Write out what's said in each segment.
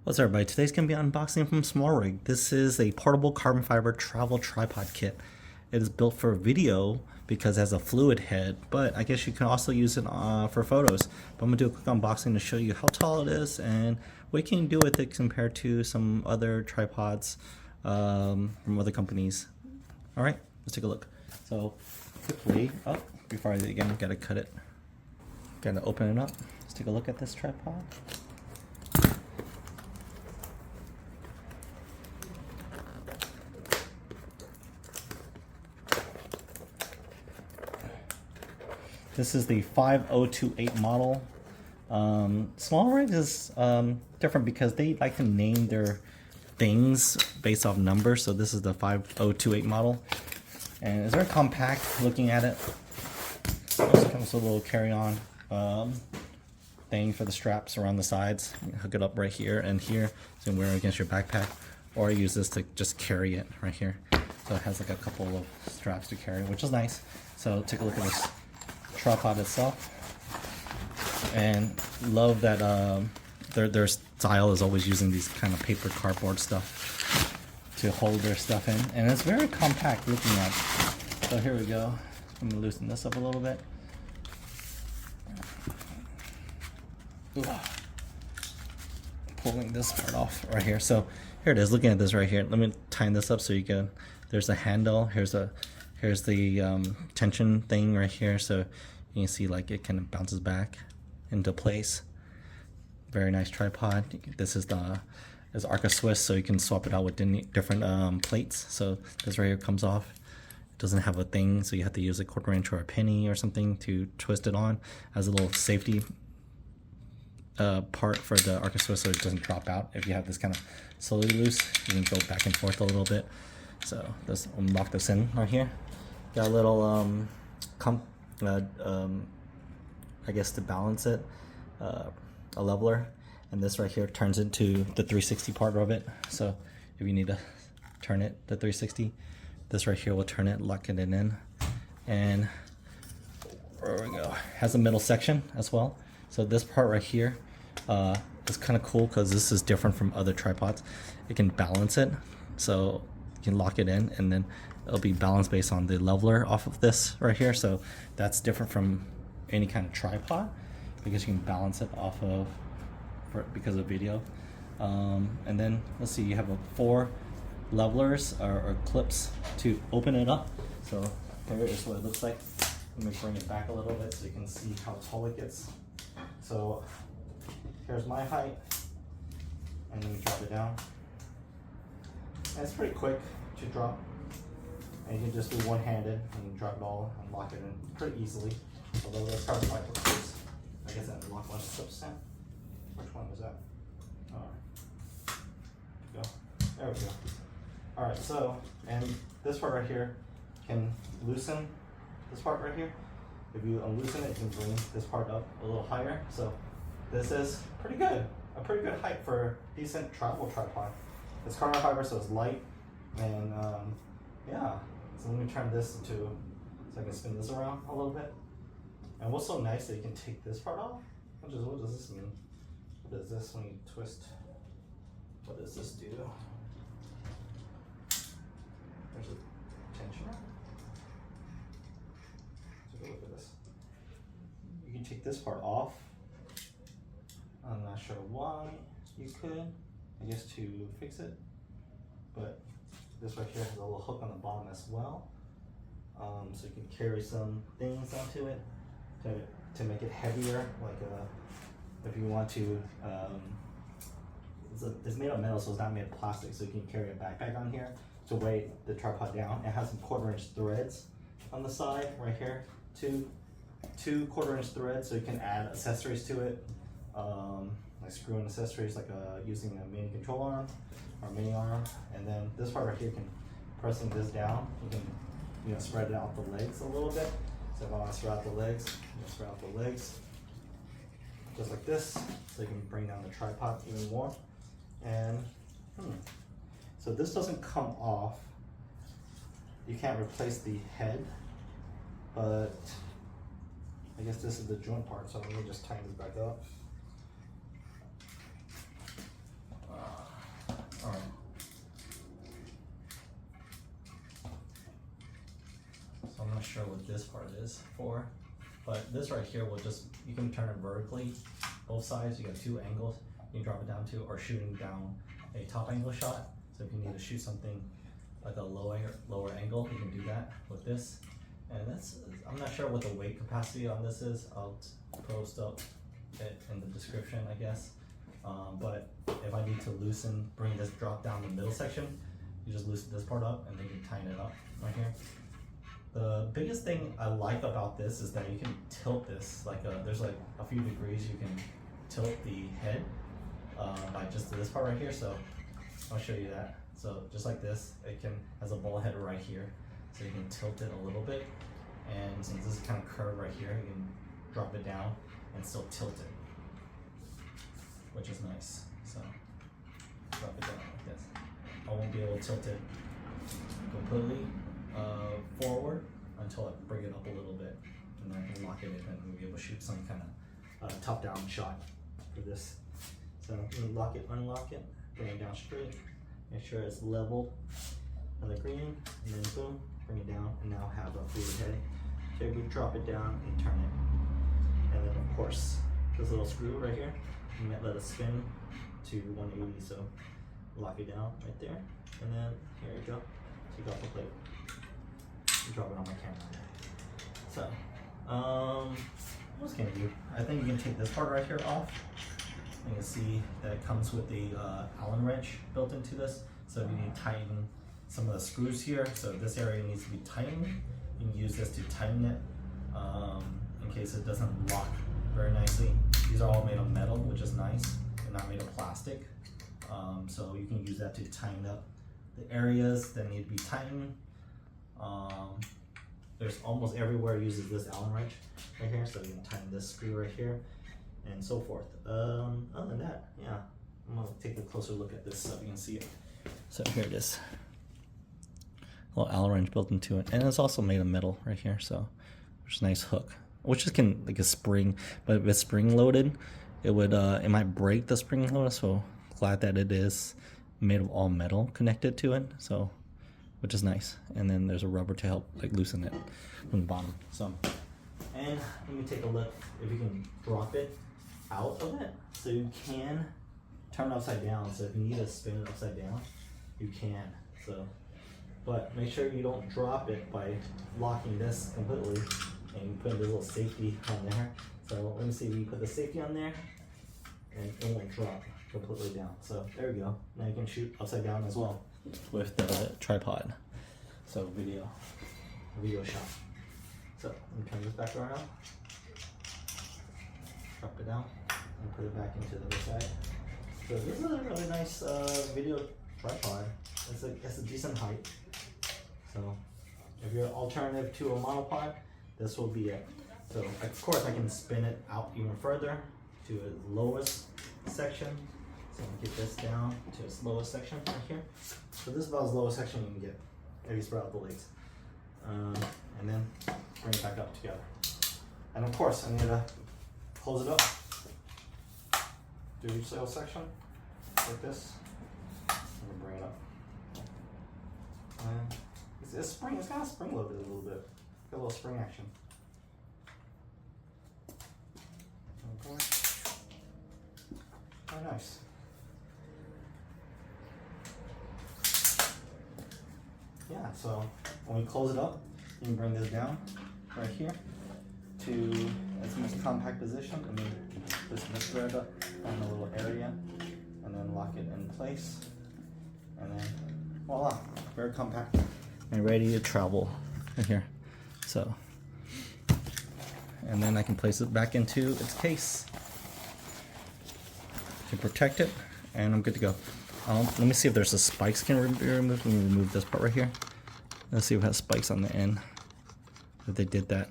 What's up, everybody? Today's going to be unboxing from Smallrig. This is a portable carbon fiber travel tripod kit. It is built for video because it has a fluid head, but I guess you can also use it for photos. But I'm going to do a quick unboxing to show you how tall it is and what you can do with it compared to some other tripods from other companies. Alright, let's take a look. So, quickly, before I again gotta cut it, gotta open it up. Let's take a look at this tripod. This is the 5028 model. Smallrig is different because they like to name their things based off numbers. So this is the 5028 model. And it's very compact looking at it. Also comes with a little carry-on thing for the straps around the sides. You can hook it up right here and here. So you can wear it against your backpack. Or use this to just carry it right here. So it has like a couple of straps to carry, which is nice. So take a look at this tripod itself, and love that their style is always using these kind of paper cardboard stuff to hold their stuff in, and it's very compact looking at. So here we go. I'm gonna loosen this up a little bit. Pulling this part off right here. So here it is. Looking at this right here. Let me tighten this up so you can. There's a handle. Here's the tension thing right here, so you can see like it kind of bounces back into place. Very nice tripod. This is Arca Swiss, so you can swap it out with different plates. So this right here comes off. It doesn't have a thing, so you have to use a quarter inch or a penny or something to twist it on. As a little safety part for the Arca Swiss, so it doesn't drop out. If you have this kind of slowly loose, you can go back and forth a little bit. So let's lock this in right here. Got a little I guess to balance it, a leveler, and this right here turns into the 360 part of it. So if you need to turn it to 360, this right here will turn it, lock it in, and there we go. Has a middle section as well. So this part right here is kind of cool because this is different from other tripods. It can balance it, so you can lock it in, and then it'll be balanced based on the leveler off of this right here. So that's different from any kind of tripod because you can balance it off of because of video. And then let's see, you have 4 levelers or clips to open it up. So here is what it looks like. Let me bring it back a little bit so you can see how tall it gets. So here's my height, and then we drop it down. And it's pretty quick to drop, and you can just do one-handed and drop it all and lock it in pretty easily. Although that's hard to find with this. I guess that lock one is 6%. Which one was that? Go. There we go. Alright, so, and this part right here can loosen this part right here. If you unloosen it, you can bring this part up a little higher. So this is pretty good. A pretty good height for a decent travel tripod. It's carbon fiber, so it's light, and yeah. So let me turn this so I can spin this around a little bit. And what's so nice that you can take this part off? What does this mean? What is this when you twist? What does this do? There's a tensioner. Take a look at this. You can take this part off. I'm not sure why you could. I guess to fix it, but this right here has a little hook on the bottom as well, so you can carry some things onto it to make it heavier. Like if you want to, it's made of metal, so it's not made of plastic, so you can carry a backpack on here to weigh the tripod down. It has some 1/4 inch threads on the side right here, two 1/4 inch threads, so you can add accessories to it. Like screw-in accessories, like using a mini control arm or mini arm, and then this part right here, pressing this down, you can spread it out the legs a little bit. So if I want to spread out the legs, spread out the legs just like this, so you can bring down the tripod even more. And so this doesn't come off. You can't replace the head, but I guess this is the joint part. So let me just tighten this back up. not sure what this part is for, but this right here will just, you can turn it vertically, both sides. You got two angles you can drop it down to, or shooting down a top angle shot. So if you need to shoot something like a lower angle, you can do that with this. And that's, I'm not sure what the weight capacity on this is. I'll post up it in the description, I guess. But if I need to bring this drop down the middle section, you just loosen this part up and then you tighten it up right here. The biggest thing I like about this is that you can tilt this, there's like a few degrees you can tilt the head by just this part right here. So I'll show you that. So just like this, it has a ball head right here. So you can tilt it a little bit. And since this is kind of curved right here, you can drop it down and still tilt it, which is nice. So drop it down like this. I won't be able to tilt it completely forward until I bring it up a little bit, and then I can lock it in and we'll be able to shoot some kind of top-down shot for this. So lock it, unlock it, bring it down straight, make sure it's leveled on the green, and then boom, bring it down, and now have a fluid head. So you drop it down and turn it, and then of course this little screw right here, you might let it spin to 180. So lock it down right there, and then here you go. Take off the plate. Drop it on my camera. So, what else can you do? I think you can take this part right here off. You can see that it comes with the Allen wrench built into this. So if you need to tighten some of the screws here, so this area needs to be tightened, you can use this to tighten it in case it doesn't lock very nicely. These are all made of metal, which is nice. They're not made of plastic. So you can use that to tighten up the areas that need to be tightened. There's almost everywhere uses this Allen wrench right here, so you can tighten this screw right here and so forth. Other than that, yeah, I'm gonna take a closer look at this so you can see it. So here it is, a little Allen wrench built into it, and it's also made of metal right here. So there's a nice hook, which is like a spring, but if it's spring loaded, it might break the spring load. So glad that it is made of all metal connected to it, so which is nice. And then there's a rubber to help loosen it from the bottom. So, and let me take a look if you can drop it out of it, so you can turn it upside down. So if you need to spin it upside down, you can. So, but make sure you don't drop it by locking this completely, and you put this little safety on there. So let me see if you put the safety on there, and it won't drop completely down. So there we go. Now you can shoot upside down as well with the tripod. So video shot. So let me turn this back around, drop it down, and put it back into the other side. So this is a really nice video tripod. It's a decent height. So if you're an alternative to a monopod, this will be it. So of course I can spin it out even further to its lowest section. So I'm gonna get this down to its lowest section right here. So this is about as lowest section you can get if you spread out the legs. And then bring it back up together. And of course I'm gonna close it up. Do each little section like this. I'm gonna bring it up. And it's kind of spring loaded a little bit. Got a little spring action. Okay. Very nice. Yeah, so when we close it up, you can bring this down right here to its most compact position, and then just thread up on the little area, and then lock it in place, and then voila, very compact and ready to travel right here. So, and then I can place it back into its case to protect it, and I'm good to go. Let me see if there's a spikes can be removed. Let me remove this part right here. Let's see if it has spikes on the end. If they did that.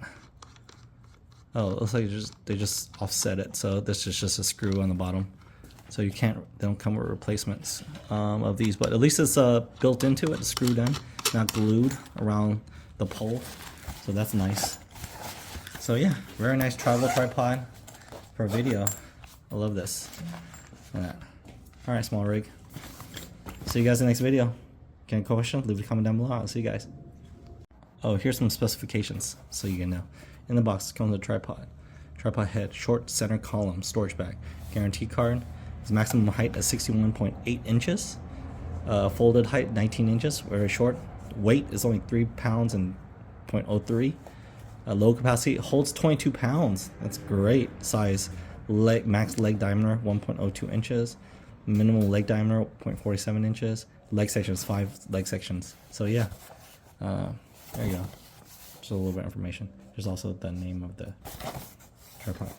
Oh, it looks like they just offset it. So this is just a screw on the bottom. So you can't, they don't come with replacements of these, but at least it's built into it, screwed in, not glued around the pole. So that's nice. So yeah, very nice travel tripod for video. I love this. Look at that. All right, Smallrig. See you guys in the next video. Any questions? Leave a comment down below. I'll see you guys. Oh, here's some specifications so you can know. In the box comes with a tripod. Tripod head, short center column, storage bag. Guarantee card. Its maximum height is 61.8 inches. Folded height 19 inches, very short. Weight is only 3 pounds and 0.03. Low capacity holds 22 pounds. That's great size. Max leg diameter 1.02 inches. Minimum leg diameter 0.47 inches. Leg sections 5 leg sections. So yeah, there you go. Just a little bit of information. There's also the name of the tripod.